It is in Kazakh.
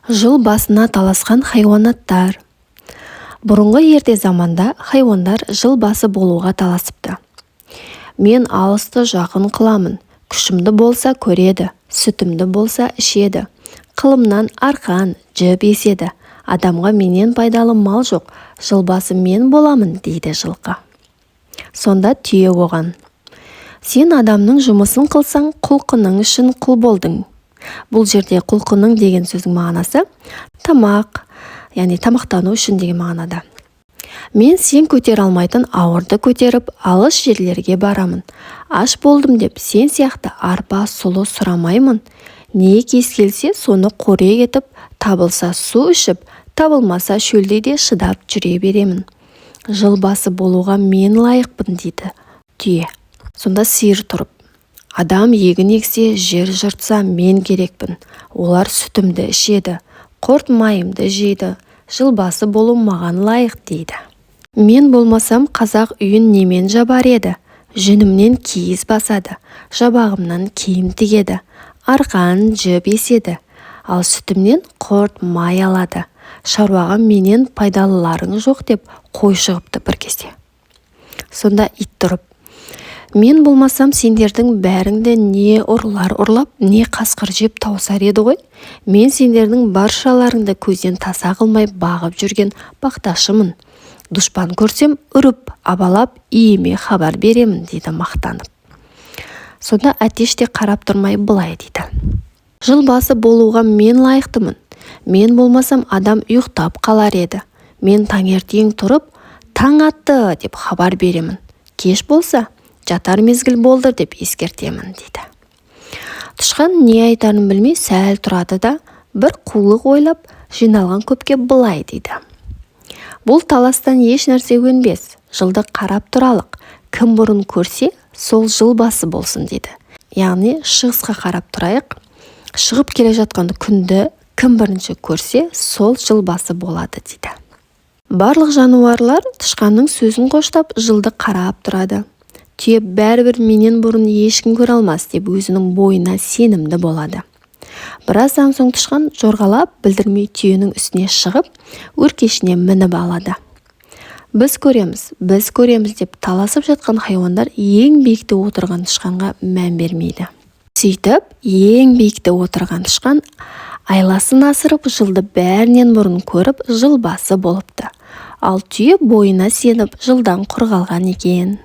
Жыл басына таласқан хайуанаттар. Бұрынғы ерте заманда хайуандар жыл басы болуға таласыпты. Мен алысты жақын қыламын, күшімді болса көреді, сүтімді болса ішеді. Қылымнан арқан, жіп еседі. Адамға менен пайдалы мал жоқ, жыл басы мен боламын, дейді жылқы. Сонда түйе оған: сен адамның жұмысын қылсаң, құлқының үшін құл болдың. Бұл жерде құлқының деген сөздің мағынасы тамақ, яғни тамақтану үшін деген мағынада. Мен сен көтер алмайтын ауырды көтеріп, алыс жерлерге барамын. Аш болдым деп, сен сияқты арпа, сұлы сұрамаймын. Не кез келсе, соны қорек етіп, табылса су ішіп, табылмаса шөлде шыдап жүре беремін. Жыл басы болуға мен лайықпын, дейді түйе. Сонда сиыр тұрып: адам егін ексе, жер жыртса мен керекпін. Олар сүтімді ішеді, құрт майымды жейді. Жыл басы болу маған лайық, дейді. Мен болмасам, қазақ үйін немен жабар еді? Жүнімнен киіз басады, жабағымнан киім тігеді, арқан жіп еседі. Ал сүтімнен құрт май алады. Шаруаға менен пайдалыларың жоқ, деп қой шығыпты бір кезде. Сонда ит тұрып: мен болмасам, сендердің бәріңді не ұрылар ұрлап, не қасқыр жеп таусар еді ғой. Мен сендердің баршаларыңды көзден таса қылмай бағып жүрген бақташымын. Дұшпан көрсем, үріп, абалап, иеме хабар беремін, дейді мақтанып. Сонда әтеш те қарап тұрмай былай дейді: жыл басы болуға мен лайықтымын. Мен болмасам, адам ұйықтап қалар еді. Мен таңертең тұрып, таң атты деп хабар беремін. Кеш болса, жатар мезгіл болды деп ескертемін, дейді. Тышқан не айтарын білмей сәл тұрады да, бір қулық ойлап, жиналған көпке былай дейді: бұл таластан еш нәрсе өнбес. Жылды қарап тұралық. Кім бұрын көрсе, сол жыл басы болсын, дейді. Яғни шығысқа қарап тұрайық. Шығып келе жатқан күнді кім бірінші көрсе, сол жыл басы болады, дейді. Барлық жануарлар тышқанның сөзін қоштап жылды қарап тұрады. Түйе бәрібір менен бұрын ешкім көре алмас деп өзінің бойына сенімді болады. Біраздан соң тышқан жорғалап білдірмей түйенің үстіне шығып, өркешіне мініп алады. Біз көреміз деп таласып жатқан хайуандар ең биікте отырған тышқанға мән бермейді. Сөйтіп, ең биікте отырған тышқан айласын асырып, жылды бәрінен бұрын көріп, жыл басы болыпты. Ал түйе бойына сеніп, жылдан құр қалған екен.